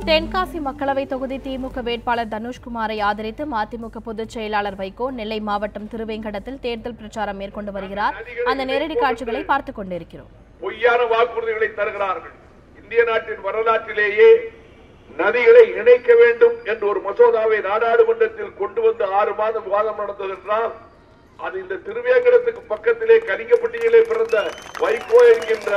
தென்காசி மக்களவை தொகுதி திமுக வேட்பாளர் தனுஷ்குமாரை ஆதரித்து மதிமுக பொதுச் செயலாளர் வைகோ நெல்லை மாவட்டம் திருவேங்கடத்தில் தேர்தல் பிரச்சாரம் மேற்கொண்டு வருகிறார். அந்த நேரடி காட்சிகளை பார்த்துக் கொண்டிருக்கிறோம். பொய்யான வாக்குறுதிகளை தருகிறார்கள். இந்திய நாட்டின் வரலாற்றிலேயே நதிகளை இணைக்க வேண்டும் என்ற ஒரு மசோதாவை நாடாளுமன்றத்தில் கொண்டு வந்து 6 மாதம் விவாதம் நடந்தது என்றால் அது இந்த திருவேங்கடத்துக்கு பக்கத்திலே கலிங்கப்பட்டியிலே பிறந்த வைகோ என்கின்ற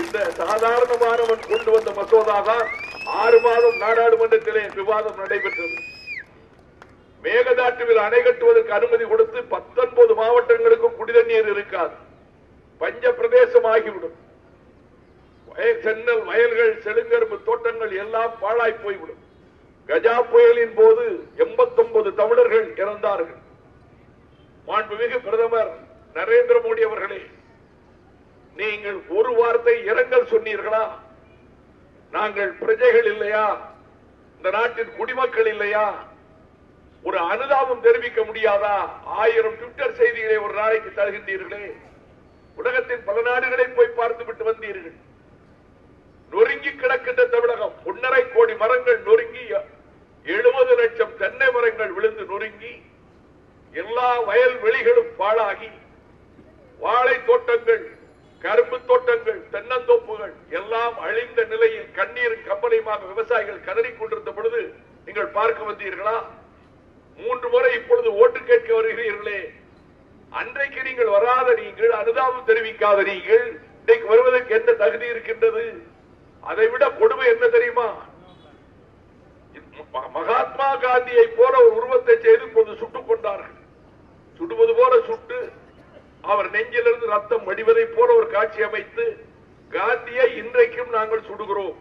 இந்த சாதாரணமானவன் கொண்டு வந்த மசோதா தான் 6 மாதம் நாடாளுமன்றத்திலே விவாதம் நடைபெற்றது. மேகதாட்டுவில் அணை கட்டுவதற்கு அனுமதி கொடுத்து 19 மாவட்டங்களுக்கு குடிதண்ணீர் இருக்காது, பஞ்ச பிரதேசம் ஆகிவிடும். சென்னல் வயல்கள், செழுங்கரும்பு தோட்டங்கள் எல்லாம் பாழாய் போய்விடும். கஜா புயலின் போது 89 தமிழர்கள் இறந்தார்கள். மாண்புமிகு பிரதமர் நரேந்திர மோடி அவர்களே, நீங்கள் ஒரு வார்த்தை இரங்கல் சொன்னீர்களா? நாங்கள் பிரஜைகள் இல்லையா? இந்த நாட்டின் குடிமக்கள் இல்லையா? ஒரு அனுதாபம் தெரிவிக்க முடியாதா? 1000 ட்விட்டர் செய்திகளை ஒரு நாளைக்கு தருகின்றீர்களே. உலகத்தின் பல நாடுகளை போய் பார்த்துவிட்டு வந்தீர்கள். நொறுங்கி கிடக்கின்ற தமிழகம், 1.5 கோடி மரங்கள் நொறுங்கி, 70 லட்சம் தென்னை மரங்கள் விழுந்து நொறுங்கி, எல்லா வயல் வெளிகளும் பாழாகி, வாழை தோட்டங்கள், கரும்பு தோட்டங்கள், தென்னந்தோப்புகள் எல்லாம் அழிந்த நிலையில் கண்ணீர் கம்பளையுமாக விவசாயிகள் கதறிக் கொண்டிருந்த பொழுது நீங்கள் பார்க்க வந்தீர்களா? 3 முறை இப்பொழுது ஓட்டு கேட்க வருகிறீர்களே. அன்றைக்கு நீங்கள் வராத நீங்கள், அனுதாபம் தெரிவிக்காத நீங்கள், இன்றைக்கு வருவதற்கு என்ன தகுதி இருக்கின்றது? அதை விட கொடுமை என்ன தெரியுமா? மகாத்மா காந்தியை போல ஒரு உருவத்தை செய்து இப்போது சுட்டுக் கொண்டார்கள். சுடுவது போல சுட்டு அவர் நெஞ்சிலிருந்து ரத்தம் வடிவதை போல ஒரு காட்சி அமைத்து, காந்தியை இன்றைக்கும் நாங்கள் சுடுகிறோம்,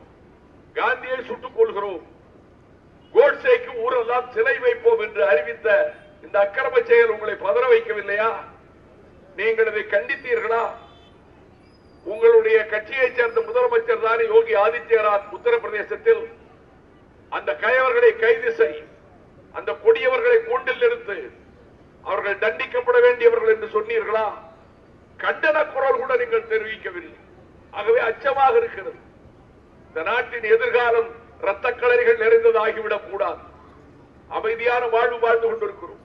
காந்தியை சுட்டுக் கொள்கிறோம், கோட்சேக்கு ஊரெல்லாம் சிலை வைப்போம் என்று அறிவித்த இந்த அக்கிரம செயல் உங்களை பதற வைக்கவில்லையா? நீங்கள் இதை கண்டித்தீர்களா? உங்களுடைய கட்சியைச் சேர்ந்த முதலமைச்சர் தானே யோகி ஆதித்யநாத் உத்தரப்பிரதேசத்தில் அந்த கயவர்களை கைது செய், அந்த கொடியவர்களை கூண்டில் நிறுத்து, அவர்கள் தண்டிக்கப்பட வேண்டியவர்கள் என்று சொன்னீர்களா? கண்டன குரல் கூட நீங்கள் தெரிவிக்கவில்லை. ஆகவே அச்சமாக இருக்கிறது. இந்த நாட்டின் எதிர்காலம் இரத்த களரிகள் நிறைந்ததாகிவிடக் கூடாது. அமைதியான வாழ்வு வாழ்ந்து கொண்டிருக்கிறோம்.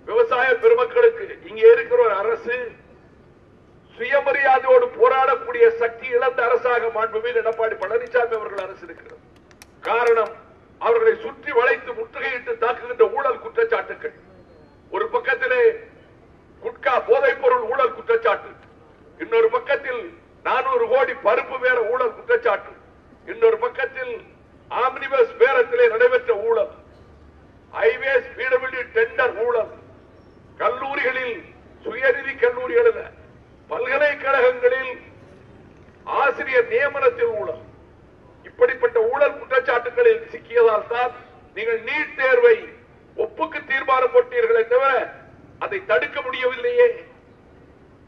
விவசாய பெருமக்களுக்கு இங்கே இருக்கிற ஒரு அரசு சுயமரியாதையோடு போராடக்கூடிய சக்தி இழந்த அரசாக மாண்புமிகு எடப்பாடி பழனிசாமி அவர்கள் அரசு இருக்கிறது. காரணம், அவர்களை சுற்றி வளைத்து முற்றுகையிட்டு தாக்குகின்ற ஊழல் குற்றச்சாட்டுகள். ஒரு பக்கத்திலே குட்கா போதைப் பொருள் ஊழல் குற்றச்சாட்டு, இன்னொரு பக்கத்தில் 400 கோடி பருப்பு வேற ஊழல் குற்றச்சாட்டு, இன்னொரு பக்கத்தில் ஆம்னிபஸ் பேரத்திலே நடைபெற்ற ஊழல், ஹைவேஸ் பிடபிள்யூ டெண்டர் ஊழல், கல்லூரிகளில் சுயநிதி கல்லூரிகளில், பல்கலைக்கழகங்களில் ஆசிரியர் நியமனத்தில் ஊழல். இப்படிப்பட்ட ஊழல் குற்றச்சாட்டுகளில் சிக்கியதால் தான் நீங்கள் நீட் தேர்வை ஒப்புக்கு தீர்மானம் போட்டீர்களே தவிர அதை தடுக்க முடியவில்லையே.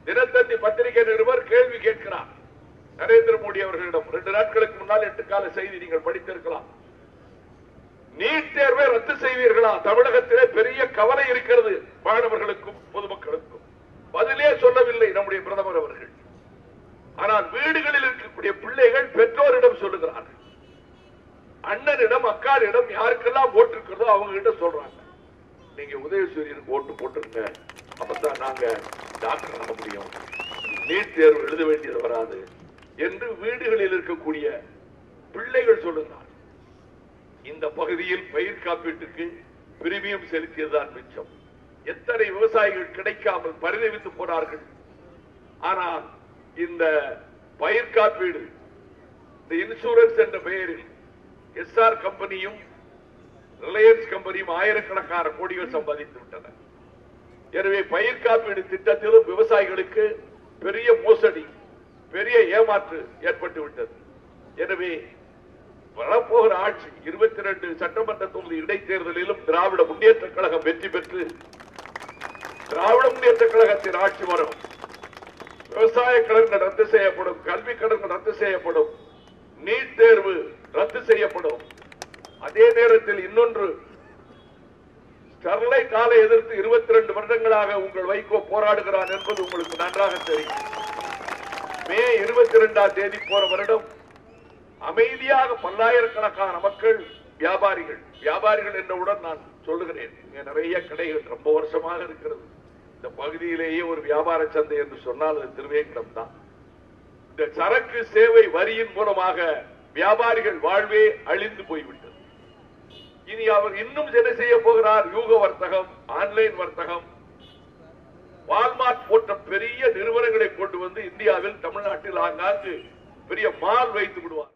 தினத்தந்தி பத்திரிகை நிருபர் கேள்வி கேட்கிறார் நரேந்திர மோடி அவர்களிடம். 2 நாட்களுக்கு முன்னால் 8 கால செய்தி நீங்கள் படித்திருக்கலாம். நீட் தேர்வை ரத்து செய்வீர்களா? தமிழகத்திலே பெரிய கவலை இருக்கிறது மாணவர்களுக்கும் பொதுமக்களுக்கும். பதிலே சொல்லவில்லை நம்முடைய பிரதமர் அவர்கள். ஆனால் வீடுகளில் இருக்கக்கூடிய பிள்ளைகள் பெற்றோரிடம் சொல்லுகிறார்கள், அண்ணனிடம் அக்காரிடம் யாருக்கெல்லாம் ஓட்டு இருக்கிறதோ அவங்க கிட்ட சொல்றாங்க, நீங்க உதயசூரியனுக்கு ஓட்டு போட்டுருங்க, அப்பதான் நாங்க டாக்டர் ஆக முடியும், நீட் தேர்வு எழுத வேண்டியது வராது என்று வீடுகளில் இருக்கக்கூடிய பிள்ளைகள் சொல்லுகிறார். இந்த பகுதியில் பயிர் காப்பீட்டுக்கு பிரீமியம் செலுத்தியதுதான் மிச்சம். எத்தனை விவசாயிகள் கிடைக்காமல் பரிதவித்து போனார்கள். ஆனால் இந்த பயிர் காப்பீடு, இந்த இன்சூரன்ஸ் என்ற பெயரில் எஸ்ஆர் கம்பெனியும் ரிலையன்ஸ் கம்பெனியும் ஆயிரக்கணக்கான கோடிகள் சம்பாதித்து விட்டன. எனவே பயிர் காப்பீடு திட்டத்திலும் விவசாயிகளுக்கு பெரிய மோசடி, பெரிய ஏமாற்று ஏற்பட்டு விட்டது. எனவே வரப்போகிற ஆட்சி 22 சட்டமன்ற தொகுதி இடைத்தேர்தலிலும் திராவிட முன்னேற்ற கழகம் வெற்றி பெற்று திராவிட முன்னேற்ற கழகத்தின் ஆட்சி வரும். விவசாய கடன்கள் ரத்து செய்யப்படும், கல்வி கடன்கள் ரத்து செய்யப்படும், நீட் தேர்வு ரத்து செய்யப்படும். அதே நேரத்தில் இன்னொன்று, ஸ்டெர்லைட் ஆலை எதிர்த்து 22 வருடங்களாக உங்கள் வைகோ போராடுகிறார் என்பது உங்களுக்கு நன்றாக தெரியும். மே 22ஆம் தேதி போற வருடம் அமைதியாக பல்லாயிரக்கணக்கான மக்கள் வியாபாரிகள் என்றவுடன் நான் சொல்லுகிறேன், இங்க நிறைய கடைகள் ரொம்ப வருஷமாக இருக்கிறது. இந்த பகுதியிலேயே ஒரு வியாபார சந்தை என்று சொன்னால் அது திருவேங்கடம் தான். இந்த சரக்கு சேவை வரியின் மூலமாக வியாபாரிகள் வாழ்வே அழிந்து போய்விட்டது. இனி அவர் இன்னும் என்ன செய்ய போகிறார்? யூக வர்த்தகம், ஆன்லைன் வர்த்தகம், வால்மார்ட் போன்ற பெரிய நிறுவனங்களை கொண்டு வந்து இந்தியாவில் தமிழ்நாட்டில் ஆங்காங்கு பெரிய மால் வைத்து விடுவார்.